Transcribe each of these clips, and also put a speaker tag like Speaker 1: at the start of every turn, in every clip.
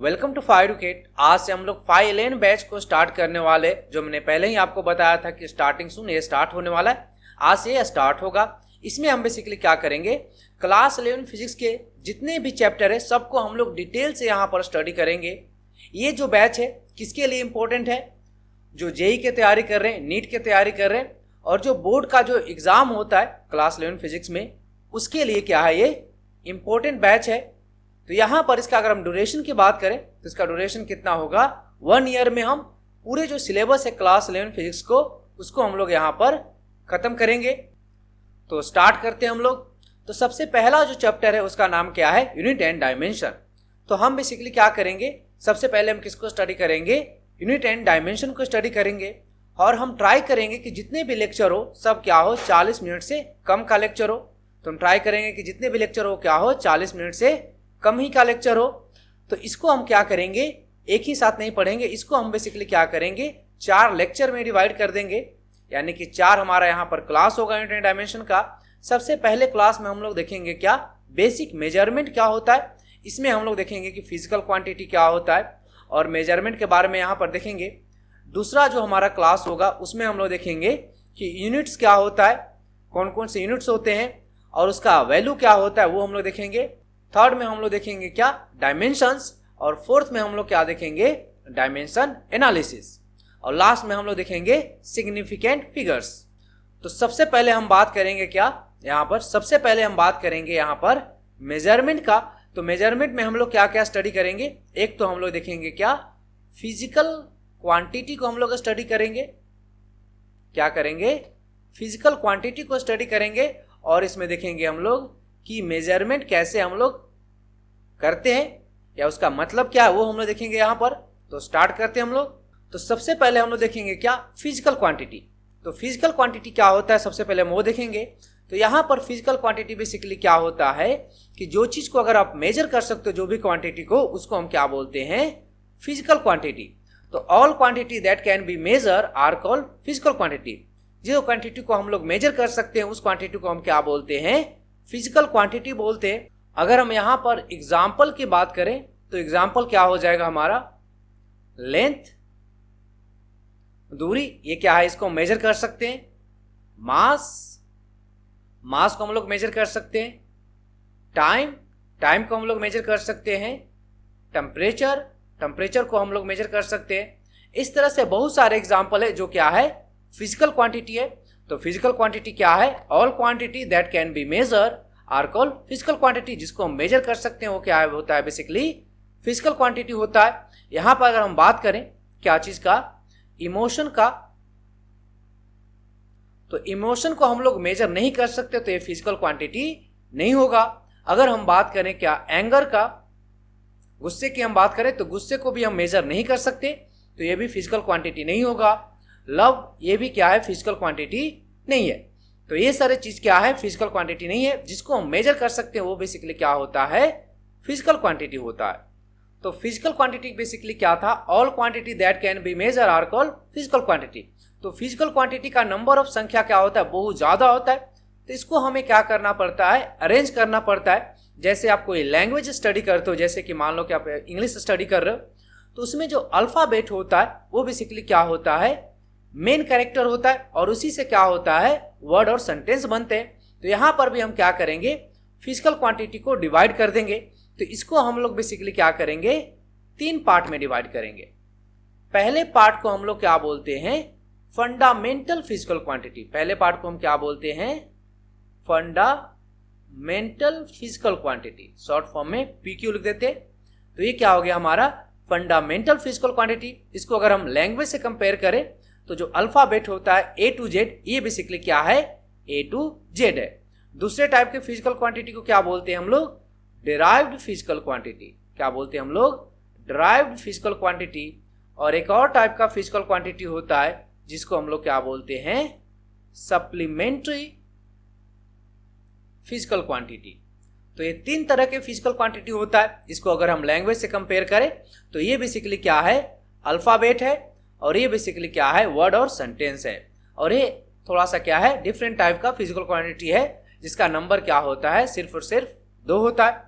Speaker 1: Welcome to fire educate. आज से हम लोग 5 बैच को स्टार्ट करने वाले, जो मैंने पहले ही आपको बताया था कि स्टार्टिंग सून ये स्टार्ट होने वाला है। आज से ये स्टार्ट होगा। इसमें हम बेसिकली क्या करेंगे, क्लास 11 फिजिक्स के जितने भी चैप्टर है सबको हम लोग डिटेल से यहाँ पर स्टडी करेंगे। ये जो बैच है किसके लिए इम्पोर्टेंट है, जो जेई की तैयारी कर रहे हैं, नीट की तैयारी कर रहे हैं और जो बोर्ड का जो एग्ज़ाम होता है क्लास 11 फिजिक्स में, उसके लिए क्या है, ये इम्पोर्टेंट बैच है। तो यहाँ पर इसका अगर हम ड्यूरेशन की बात करें तो इसका ड्यूरेशन कितना होगा, 1 ईयर में हम पूरे जो सिलेबस है क्लास 11 फिजिक्स को, उसको हम लोग यहाँ पर ख़त्म करेंगे। तो स्टार्ट करते हैं हम लोग। तो सबसे पहला जो चैप्टर है उसका नाम क्या है, यूनिट एंड डायमेंशन। तो हम बेसिकली क्या करेंगे, सबसे पहले हम किसको स्टडी करेंगे, यूनिट एंड डायमेंशन को स्टडी करेंगे। और हम ट्राई करेंगे कि जितने भी लेक्चर हो सब क्या हो, 40 मिनट से कम का लेक्चर हो। तो हम ट्राई करेंगे कि जितने भी लेक्चर हो क्या हो, 40 मिनट से कम ही का लेक्चर हो। तो इसको हम क्या करेंगे, एक ही साथ नहीं पढ़ेंगे, इसको हम बेसिकली क्या करेंगे, 4 लेक्चर में डिवाइड कर देंगे। यानी कि 4 हमारा यहाँ पर क्लास होगा यूनिट एंड डायमेंशन का। सबसे पहले क्लास में हम लोग देखेंगे क्या, बेसिक मेजरमेंट क्या होता है। इसमें हम लोग देखेंगे कि फिजिकल क्वांटिटी क्या होता है और मेजरमेंट के बारे में यहाँ पर देखेंगे। दूसरा जो हमारा क्लास होगा उसमें हम लोग देखेंगे कि यूनिट्स क्या होता है, कौन कौन से यूनिट्स होते हैं और उसका वैल्यू क्या होता है, वो हम लोग देखेंगे। थर्ड में हम लोग देखेंगे क्या, डायमेंशंस। और फोर्थ में हम लोग क्या देखेंगे, डायमेंशन एनालिसिस। और लास्ट में हम लोग देखेंगे सिग्निफिकेंट फिगर्स। तो सबसे पहले हम बात करेंगे क्या, यहाँ पर सबसे पहले हम बात करेंगे यहाँ पर मेजरमेंट का। तो मेजरमेंट में हम लोग क्या क्या स्टडी करेंगे, एक तो हम लोग देखेंगे क्या, फिजिकल क्वांटिटी को हम लोग स्टडी करेंगे। क्या करेंगे, फिजिकल क्वांटिटी को स्टडी करेंगे। और इसमें देखेंगे हम लोग कि मेजरमेंट कैसे हम लोग करते हैं या उसका मतलब क्या है, वो हम लोग देखेंगे यहाँ पर। तो स्टार्ट करते हैं हम लोग। तो सबसे पहले हम लोग देखेंगे क्या, फिजिकल क्वांटिटी। तो फिजिकल क्वांटिटी क्या होता है, सबसे पहले हम वो देखेंगे। तो यहाँ पर फिजिकल क्वांटिटी बेसिकली क्या होता है कि जो चीज़ को अगर आप मेजर कर सकते हो, जो भी क्वांटिटी को, उसको हम क्या बोलते हैं, फिजिकल क्वांटिटी। तो all quantity that can be measure are called physical quantity. जो क्वांटिटी को हम लोग मेजर कर सकते हैं उस क्वांटिटी को हम क्या बोलते हैं, फिजिकल क्वांटिटी बोलते हैं। अगर हम यहाँ पर एग्जाम्पल की बात करें तो एग्जाम्पल क्या हो जाएगा हमारा, लेंथ, दूरी, ये क्या है, इसको हम मेजर कर सकते हैं। मास, मास को हम लोग मेजर कर सकते हैं। टाइम, टाइम को हम लोग मेजर कर सकते हैं। टेम्परेचर, टेम्परेचर को हम लोग मेजर कर सकते हैं। इस तरह से बहुत सारे एग्जाम्पल है जो क्या है, फिजिकल क्वांटिटी है। तो फिजिकल क्वांटिटी क्या है, all quantity that can be measure are called physical quantity. जिसको हम मेजर कर सकते हैं वो क्या है, होता है बेसिकली फिजिकल क्वांटिटी होता है। यहाँ पर अगर हम बात करें क्या चीज का, इमोशन का, तो इमोशन को हम लोग मेजर नहीं कर सकते तो ये फिजिकल क्वांटिटी नहीं होगा। अगर हम बात करें क्या, एंगर का, गुस्से की हम बात करें तो गुस्से को भी हम मेजर नहीं कर सकते तो ये भी फिजिकल क्वांटिटी नहीं होगा। लव, ये भी क्या है, फिजिकल क्वांटिटी नहीं है। तो ये सारे चीज क्या है, फिजिकल क्वांटिटी नहीं है। जिसको हम मेजर कर सकते हैं वो बेसिकली क्या होता है, फिजिकल क्वांटिटी होता है। तो फिजिकल क्वांटिटी बेसिकली क्या था, all quantity that can be measure are called physical quantity. तो फिजिकल क्वांटिटी का नंबर ऑफ संख्या क्या होता है, बहुत ज्यादा होता है। तो इसको हमें क्या करना पड़ता है, अरेंज करना पड़ता है। जैसे आप कोई लैंग्वेज स्टडी करते हो, जैसे कि मान लो कि आप इंग्लिश स्टडी कर रहे हो, तो उसमें जो अल्फाबेट होता है वो बेसिकली क्या होता है, मेन कैरेक्टर होता है और उसी से क्या होता है, वर्ड और सेंटेंस बनते हैं। तो यहाँ पर भी हम क्या करेंगे, फिजिकल क्वांटिटी को डिवाइड कर देंगे। तो इसको हम लोग बेसिकली क्या करेंगे, 3 पार्ट में डिवाइड करेंगे। पहले पार्ट को हम लोग क्या बोलते हैं, फंडामेंटल फिजिकल क्वांटिटी। पहले पार्ट को हम क्या बोलते हैं, fundamental physical quantity, short form में पीक्यू लिख देते। तो ये क्या हो गया हमारा, फंडामेंटल फिजिकल क्वांटिटी। इसको अगर हम लैंग्वेज से कंपेयर करें तो जो अल्फाबेट होता है A to Z, ये बेसिकली क्या है, A to Z है। दूसरे टाइप के फिजिकल क्वांटिटी को क्या बोलते हैं हम लोग, डिराइव्ड फिजिकल क्वांटिटी। क्या बोलते हैं हम लोग, डिराइव्ड फिजिकल क्वांटिटी। और एक और टाइप का फिजिकल क्वांटिटी होता है जिसको हम लोग क्या बोलते हैं, सप्लीमेंट्री फिजिकल क्वांटिटी। तो ये 3 तरह के फिजिकल क्वांटिटी होता है। इसको अगर हम लैंग्वेज से कंपेयर करें तो ये बेसिकली क्या है, अल्फाबेट है और ये बेसिकली क्या है, वर्ड और सेंटेंस है। और ये थोड़ा सा क्या है, डिफरेंट टाइप का फिजिकल क्वांटिटी है जिसका नंबर क्या होता है, सिर्फ और सिर्फ 2 होता है।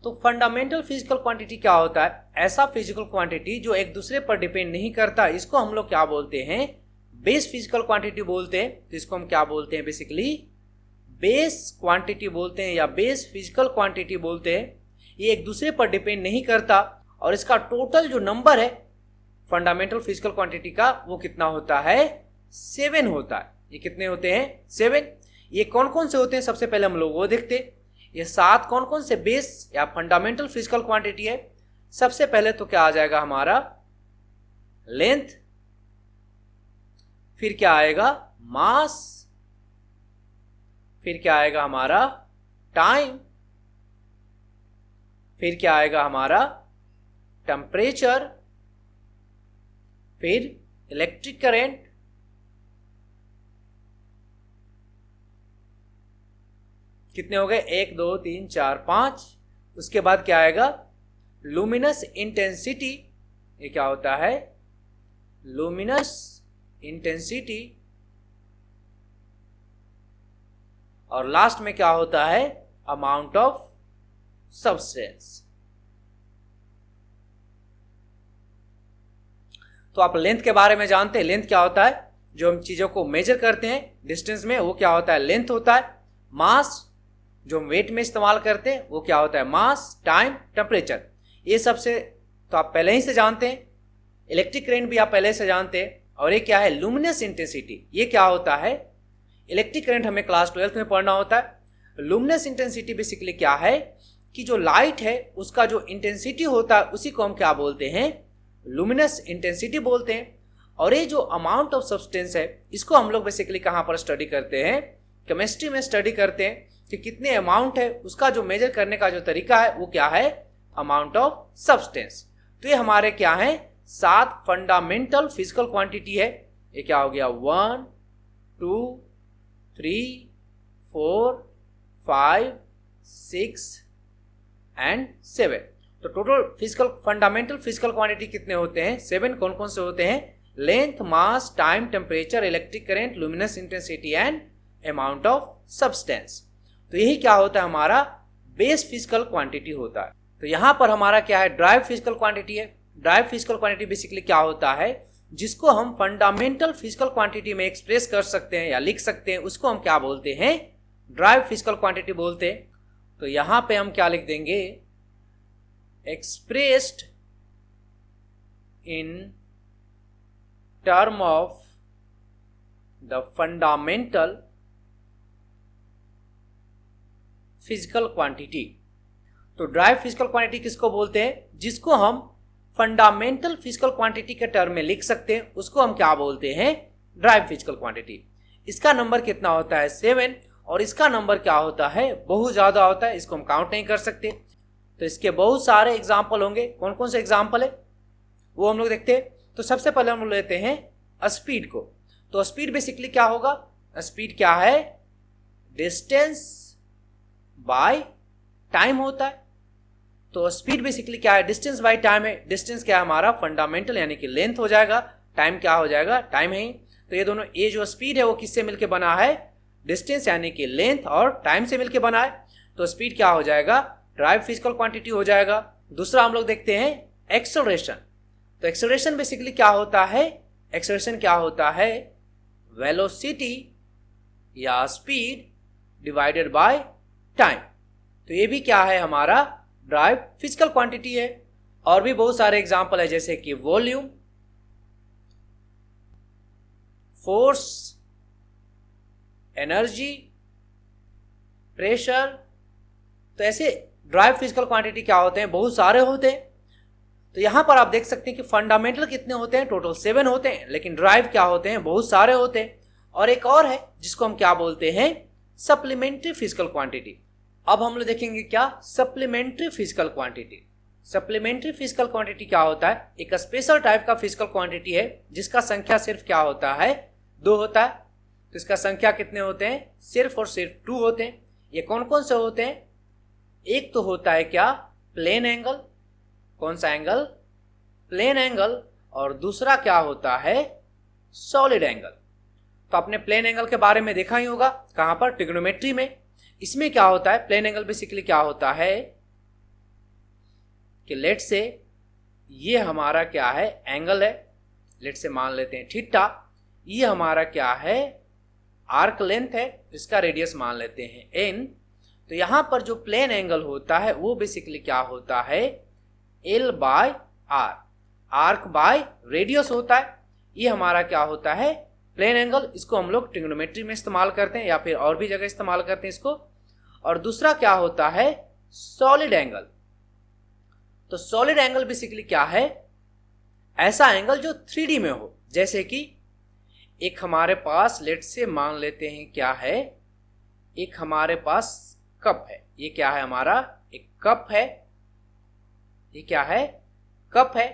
Speaker 1: तो फंडामेंटल फिजिकल क्वांटिटी क्या होता है? ऐसा फिजिकल क्वांटिटी जो एक दूसरे पर डिपेंड नहीं करता, इसको हम लोग क्या बोलते हैं? बेस फिजिकल क्वांटिटी बोलते हैं। तो इसको हम क्या बोलते हैं? बेसिकली बेस क्वांटिटी बोलते हैं या बेस फिजिकल क्वांटिटी बोलते हैं। ये एक दूसरे पर डिपेंड नहीं करता और इसका टोटल जो नंबर है फंडामेंटल फिजिकल क्वांटिटी का वो कितना होता है? 7 होता है। ये कितने होते हैं? 7। ये कौन कौन से होते हैं सबसे पहले हम लोग वो देखते हैं। ये 7 कौन कौन से बेस या फंडामेंटल फिजिकल क्वांटिटी है? सबसे पहले तो क्या आ जाएगा हमारा? लेंथ, फिर क्या आएगा? मास, फिर क्या आएगा हमारा? टाइम, फिर क्या आएगा हमारा? टेम्परेचर, फिर इलेक्ट्रिक करंट, कितने हो गए? 1 2 3 4 5। उसके बाद क्या आएगा? Luminous intensity. ये क्या होता है? Luminous intensity. और लास्ट में क्या होता है? Amount of substance. तो आप लेंथ के बारे में जानते हैं। लेंथ क्या होता है? जो हम चीजों को मेजर करते हैं डिस्टेंस में, वो क्या होता है? लेंथ होता है। मास, जो हम वेट में इस्तेमाल करते हैं, वो क्या होता है? मास, टाइम, टेम्परेचर। ये सबसे तो आप पहले ही से जानते हैं। इलेक्ट्रिक करंट भी आप पहले से जानते हैं। और ये क्या है? Luminous intensity. ये क्या होता है? इलेक्ट्रिक करंट हमें क्लास 12th में पढ़ना होता है। लुमिनस इंटेंसिटी बेसिकली क्या है कि जो लाइट है उसका जो इंटेंसिटी होता है उसी को हम क्या बोलते हैं? लुमिनस इंटेंसिटी बोलते हैं। और ये जो अमाउंट ऑफ सब्सटेंस है इसको हम लोग बेसिकली कहाँ पर स्टडी करते हैं? केमिस्ट्री में स्टडी करते हैं कि कितने अमाउंट है, उसका जो मेजर करने का जो तरीका है वो क्या है? Amount of substance. तो ये हमारे क्या है? 7 फंडामेंटल फिजिकल क्वांटिटी है। ये क्या हो गया? 1 2 3 4 5 6 एंड 7। तो total physical fundamental physical quantity कितने होते हैं? 7। कौन कौन से होते हैं? Length, mass, time, temperature, electric current, luminous intensity and amount of substance. तो यही क्या होता है? हमारा बेस फिजिकल क्वांटिटी होता है। तो यहां पर हमारा क्या है? ड्राइव फिजिकल क्वांटिटी है। ड्राइव फिजिकल क्वांटिटी बेसिकली क्या होता है? जिसको हम फंडामेंटल फिजिकल क्वांटिटी में एक्सप्रेस कर सकते हैं या लिख सकते हैं, उसको हम क्या बोलते हैं? ड्राइव फिजिकल क्वांटिटी बोलते हैं। तो यहां पे हम क्या लिख देंगे? expressed in term of the fundamental physical quantity। तो ड्राइव फिजिकल क्वांटिटी किसको बोलते हैं? जिसको हम फंडामेंटल फिजिकल क्वांटिटी के टर्म में लिख सकते हैं, उसको हम क्या बोलते हैं? Drive physical quantity. इसका नंबर कितना होता है? 7। और इसका नंबर क्या होता है? बहुत ज्यादा होता है, इसको हम काउंट नहीं कर सकते। तो इसके बहुत सारे एग्जाम्पल होंगे। कौन कौन से एग्जाम्पल है वो हम लोग देखते हैं। तो सबसे पहले हम लोग लेते हैं स्पीड को। तो स्पीड बेसिकली क्या होगा? स्पीड क्या है? डिस्टेंस बाय टाइम होता है। तो स्पीड बेसिकली क्या है? डिस्टेंस बाय टाइम है। डिस्टेंस क्या है हमारा? फंडामेंटल यानी कि लेंथ हो जाएगा। टाइम क्या हो जाएगा? टाइम है। तो ये दोनों, ये जो स्पीड है वो किससे मिलकर बना है? डिस्टेंस यानी कि लेंथ और टाइम से मिलकर बना है। तो स्पीड क्या हो जाएगा? ड्राइव फिजिकल क्वांटिटी हो जाएगा। दूसरा हम लोग देखते हैं एक्सेलरेशन। तो एक्सेलरेशन बेसिकली क्या होता है? एक्सेलरेशन क्या होता है? वेलोसिटी या स्पीड डिवाइडेड बाय टाइम। तो ये भी क्या है? हमारा ड्राइव फिजिकल क्वांटिटी है। और भी बहुत सारे एग्जांपल है, जैसे कि वॉल्यूम, फोर्स, एनर्जी, प्रेशर। तो ऐसे ड्राइव फिजिकल क्वांटिटी क्या होते हैं? बहुत सारे होते हैं। तो यहां पर आप देख सकते हैं कि फंडामेंटल कितने होते हैं? टोटल 7 होते हैं। लेकिन ड्राइव क्या होते हैं? बहुत सारे होते हैं। और एक और है जिसको हम क्या बोलते हैं? Supplementary physical quantity. अब हम लोग देखेंगे क्या? Supplementary physical quantity. Supplementary physical quantity क्या होता है? एक स्पेशल टाइप का फिजिकल क्वांटिटी है जिसका संख्या सिर्फ क्या होता है? 2 होता है। तो इसका संख्या कितने होते हैं? सिर्फ और सिर्फ 2 होते हैं। ये कौन कौन से होते हैं? एक तो होता है क्या? Plane angle. कौन सा एंगल? Plane angle. और दूसरा क्या होता है? Solid angle. तो आपने प्लेन एंगल के बारे में देखा ही होगा। कहां पर? ट्रिग्नोमेट्री में। इसमें क्या होता है? प्लेन एंगल बेसिकली क्या होता है? कि लेट से ये हमारा क्या है, एंगल है, लेट से मान लेते हैं थीटा, ये हमारा क्या है, आर्क लेंथ है, इसका रेडियस मान लेते हैं एन। तो यहाँ पर जो प्लेन एंगल होता है वो बेसिकली क्या होता है, L by R, arc by radius होता है। ये हमारा क्या होता है, प्लेन एंगल। इसको हम लोग ट्रिग्नोमेट्री में इस्तेमाल करते हैं या फिर और भी जगह इस्तेमाल करते हैं इसको। और दूसरा क्या होता है, सॉलिड एंगल। तो सॉलिड एंगल बेसिकली क्या है, ऐसा एंगल जो 3D में हो। जैसे कि एक हमारे पास लेट से मान लेते हैं क्या है, एक हमारे पास कप है, ये क्या है हमारा, एक कप है, ये क्या है, कप है।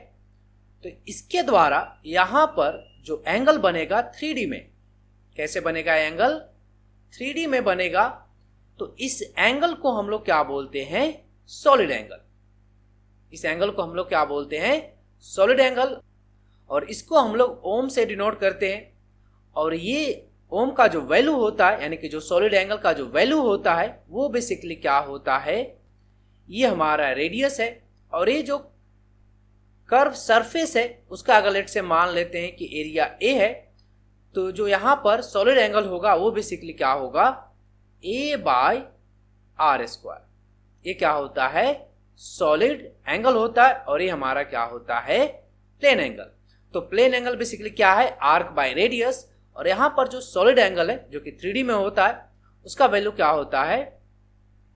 Speaker 1: तो इसके द्वारा यहां पर जो एंगल बनेगा 3D में, कैसे बनेगा एंगल, 3D में बनेगा। तो इस एंगल को हम लोग क्या बोलते हैं, सॉलिड एंगल। इस एंगल को हम लोग क्या बोलते हैं, सॉलिड एंगल। और इसको हम लोग ओम से डिनोट करते हैं। और ये ओम का जो वैल्यू होता है, यानी कि जो सॉलिड एंगल का जो वैल्यू होता है वो बेसिकली क्या होता है, ये हमारा रेडियस है। और ये जो कर्व सरफेस है उसका अगर लेट से मान लेते हैं कि एरिया ए है, तो जो यहाँ पर सॉलिड एंगल होगा वो बेसिकली क्या होगा, ए बाय आर स्क्वायर। ये क्या होता है, सॉलिड एंगल होता है। और ये हमारा क्या होता है, प्लेन एंगल। तो प्लेन एंगल बेसिकली क्या है, आर्क बाय रेडियस। और यहाँ पर जो सॉलिड एंगल है जो कि 3D में होता है, उसका वैल्यू क्या होता है,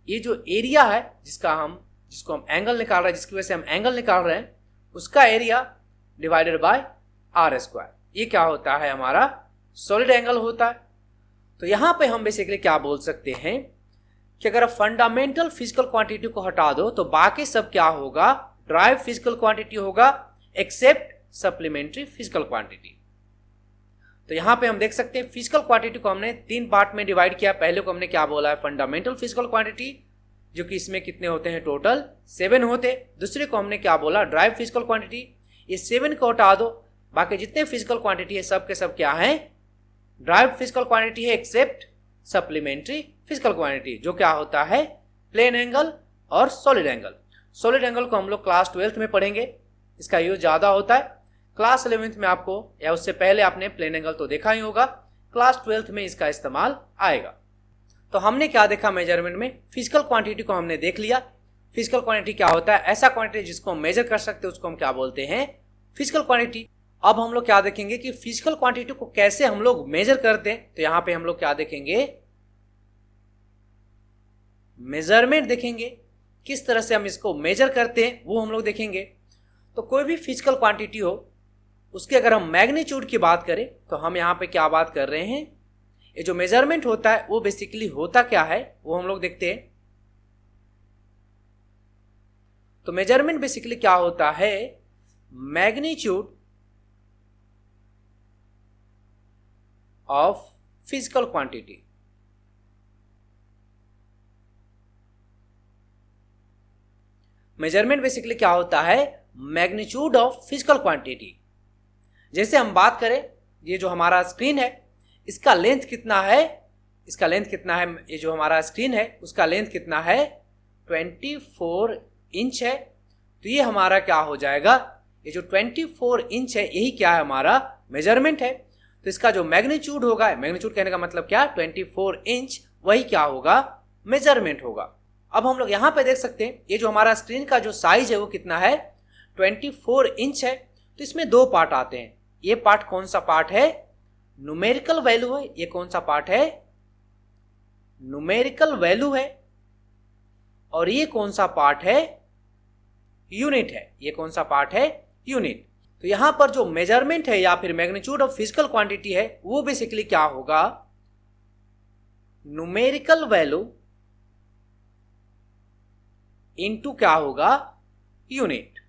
Speaker 1: ये जो एरिया है जिसको हम एंगल निकाल रहे हैं, जिसकी वजह से हम एंगल निकाल रहे हैं, उसका area divided by R square. ये क्या होता है, हमारा सॉलिड एंगल होता है। तो यहाँ पे हम बेसिकली क्या बोल सकते हैं कि अगर फंडामेंटल फिजिकल क्वांटिटी को हटा दो तो बाकी सब क्या होगा, ड्राइव फिजिकल क्वांटिटी होगा, एक्सेप्ट सप्लीमेंट्री फिजिकल क्वांटिटी। तो यहाँ पे हम देख सकते हैं फिजिकल क्वांटिटी को हमने 3 पार्ट में डिवाइड किया। पहले को हमने क्या बोला है, फंडामेंटल फिजिकल क्वांटिटी, जो कि इसमें कितने होते हैं, टोटल 7 होते। दूसरे को हमने क्या बोला, ड्राइव फिजिकल क्वांटिटी। ये 7 को हटा दो, बाकी जितने फिजिकल क्वांटिटी है सब के सब क्या है, ड्राइव फिजिकल क्वांटिटी है, एक्सेप्ट सप्लीमेंट्री फिजिकल क्वांटिटी, जो क्या होता है, प्लेन एंगल और सॉलिड एंगल। सॉलिड एंगल को हम लोग क्लास 12th में पढ़ेंगे, इसका यूज ज्यादा होता है। क्लास 11th में आपको या उससे पहले आपने प्लेन एंगल तो देखा ही होगा, क्लास 12th में इसका इस्तेमाल आएगा। तो हमने क्या देखा मेजरमेंट में, फिजिकल क्वांटिटी को हमने देख लिया। फिजिकल क्वांटिटी क्या होता है, ऐसा क्वांटिटी जिसको हम मेजर कर सकते हैं उसको हम क्या बोलते हैं, फिजिकल क्वांटिटी। अब हम लोग क्या देखेंगे कि फिजिकल क्वांटिटी को कैसे हम लोग मेजर करते हैं। तो यहां पे हम लोग क्या देखेंगे, मेजरमेंट देखेंगे, किस तरह से हम इसको मेजर करते हैं वो हम लोग देखेंगे। तो कोई भी फिजिकल क्वांटिटी हो, उसके अगर हम मैग्नीट्यूड की बात करें तो हम यहाँ पे क्या बात कर रहे हैं, ये जो मेजरमेंट होता है वो बेसिकली होता क्या है वो हम लोग देखते हैं। तो मेजरमेंट बेसिकली क्या होता है, magnitude of physical quantity. Measurement basically क्या होता है, मैग्नीट्यूड ऑफ फिजिकल क्वांटिटी। जैसे हम बात करें, ये जो हमारा स्क्रीन है इसका लेंथ कितना है, इसका लेंथ कितना है, ये जो हमारा स्क्रीन है उसका लेंथ कितना है, 24 इंच है। तो ये हमारा क्या हो जाएगा, ये जो 24 इंच है यही क्या है, हमारा मेजरमेंट है। तो इसका जो मैग्नीट्यूड होगा, मैग्नीट्यूड कहने का मतलब क्या, 24 इंच, वही क्या होगा, मेजरमेंट होगा। अब हम लोग यहाँ पे देख सकते हैं ये जो हमारा स्क्रीन का जो साइज है वो कितना है, 24 इंच है। तो इसमें 2 पार्ट आते हैं। ये पार्ट कौन सा पार्ट है, न्यूमेरिकल वैल्यू है। ये कौन सा पार्ट है, न्यूमेरिकल वैल्यू है। और ये कौन सा पार्ट है, यूनिट है। ये कौन सा पार्ट है, यूनिट। तो यहां पर जो मेजरमेंट है या फिर मैग्नीट्यूड ऑफ फिजिकल क्वांटिटी है वो बेसिकली क्या होगा, न्यूमेरिकल वैल्यू इनटू क्या होगा, यूनिट।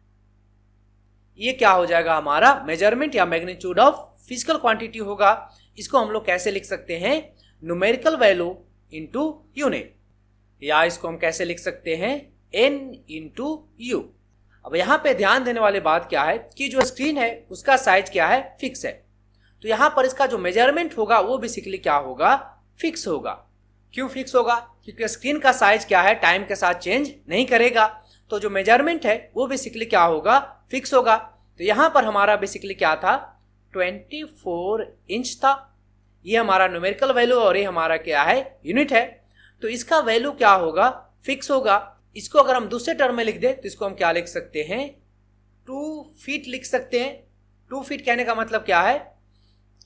Speaker 1: ये क्या हो जाएगा, हमारा मेजरमेंट या मैग्नीट्यूड ऑफ फिजिकल क्वांटिटी होगा। इसको हम लोग कैसे लिख सकते हैं, न्यूमेरिकल वैल्यू इनटू यूनिट, या इसको हम कैसे लिख सकते हैं, n इंटू यू। अब यहाँ पे ध्यान देने वाली बात क्या है कि जो स्क्रीन है उसका साइज क्या है, फिक्स है। तो यहाँ पर इसका जो मेजरमेंट होगा वो बेसिकली क्या होगा, फिक्स होगा। क्यों फिक्स होगा, क्योंकि स्क्रीन का साइज क्या है, टाइम के साथ चेंज नहीं करेगा। तो जो मेजरमेंट है वो बेसिकली क्या होगा, फिक्स होगा। तो यहाँ पर हमारा बेसिकली क्या था, 24 इंच था। ये हमारा न्यूमेरिकल वैल्यू और ये हमारा क्या है, यूनिट है। तो इसका वैल्यू क्या होगा, फिक्स होगा। इसको अगर हम दूसरे टर्म में लिख दें तो इसको हम क्या लिख सकते हैं, 2 फीट लिख सकते हैं। 2 फीट कहने का मतलब क्या है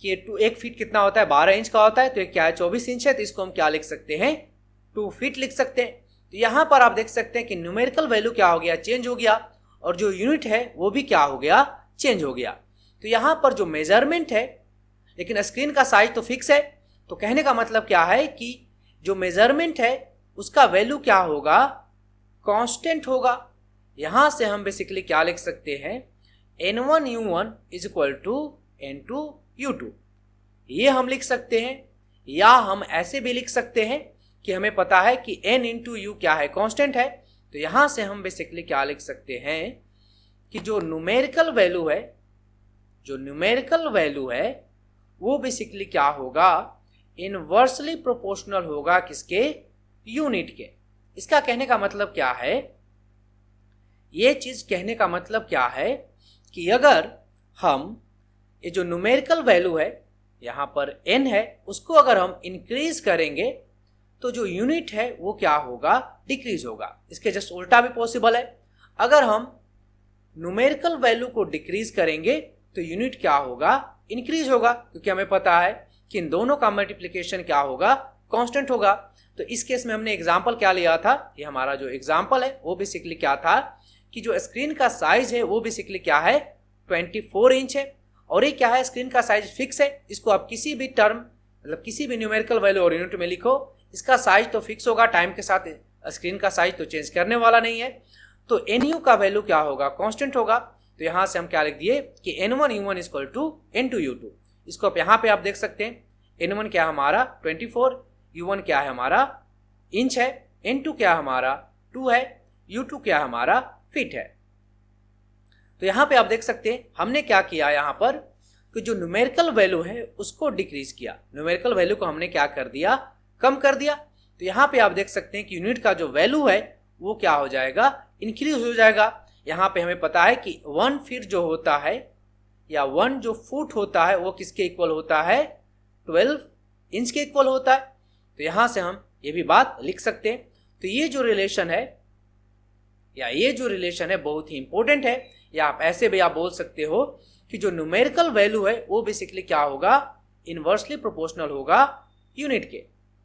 Speaker 1: कि 1 फीट कितना होता है, 12 इंच का होता है। तो ये क्या है, 24 इंच है। तो इसको हम क्या लिख सकते हैं, 2 फीट लिख सकते हैं। तो यहाँ पर आप देख सकते हैं कि न्यूमेरिकल वैल्यू क्या हो गया, चेंज हो गया, और जो यूनिट है वो भी क्या हो गया, चेंज हो गया। तो यहाँ पर जो मेजरमेंट है, लेकिन स्क्रीन का साइज तो फिक्स है। तो कहने का मतलब क्या है कि जो मेजरमेंट है उसका वैल्यू क्या होगा, कांस्टेंट होगा। यहां से हम बेसिकली क्या लिख सकते हैं, N1U1 is equal to N2U2, ये हम लिख सकते हैं। या हम ऐसे भी लिख सकते हैं कि हमें पता है कि N इंटू यू क्या है, कांस्टेंट है। तो यहां से हम बेसिकली क्या लिख सकते हैं कि जो न्यूमेरिकल वैल्यू है वो बेसिकली क्या होगा, इनवर्सली प्रोपोर्शनल होगा किसके, यूनिट के। इसका कहने का मतलब क्या है, ये चीज कहने का मतलब क्या है कि अगर हम ये जो न्यूमेरिकल वैल्यू है यहाँ पर n है, उसको अगर हम इंक्रीज करेंगे तो जो यूनिट है वो क्या होगा, डिक्रीज होगा। इसके जस्ट उल्टा भी पॉसिबल है। अगर हम न्यूमेरिकल वैल्यू को डिक्रीज करेंगे तो यूनिट क्या होगा, इंक्रीज होगा, क्योंकि हमें पता है कि इन दोनों का मल्टीप्लिकेशन क्या होगा, कांस्टेंट होगा। तो इस केस में हमने एग्जांपल क्या लिया था, ये हमारा जो एग्जांपल है वो बेसिकली क्या था कि जो स्क्रीन का साइज है वो बेसिकली क्या है, 24 इंच है। और ये क्या है, स्क्रीन का साइज फिक्स है। इसको आप किसी भी टर्म मतलब किसी भी न्यूमेरिकल वैल्यू और यूनिट में लिखो, इसका साइज तो फिक्स होगा, टाइम के साथ स्क्रीन का साइज तो चेंज करने वाला नहीं है। तो NU का वैल्यू क्या होगा, कांस्टेंट होगा। तो यहां से हम क्या लिख दिए कि N1U1 इक्वल टू N2U2। इसको आप यहाँ पे आप देख सकते हैं, N1 क्या है हमारा 24, U1 क्या है हमारा इंच है, N2 क्या हमारा 2 है, U2 क्या हमारा फीट है। तो यहाँ पे आप देख सकते हैं हमने क्या किया, यहाँ पर कि जो न्यूमेरिकल वैल्यू है उसको डिक्रीज किया, न्यूमेरिकल वैल्यू को हमने क्या कर दिया, कम कर दिया। तो यहाँ पे आप देख सकते हैं कि यूनिट का जो वैल्यू है वो क्या हो जाएगा, इंक्रीज हो जाएगा। यहाँ पे हमें पता है कि 1 फीट जो होता है या 1 जो फुट होता है वो किसके इक्वल होता है, 12 इंच के इक्वल होता है। तो यहाँ से हम ये भी बात लिख सकते हैं। तो ये जो रिलेशन है बहुत ही इंपॉर्टेंट है। या आप ऐसे भी आप बोल सकते हो कि जो न्यूमेरिकल वैल्यू है वो बेसिकली क्या होगा, इनवर्सली प्रोपोर्शनल होगा यूनिट के।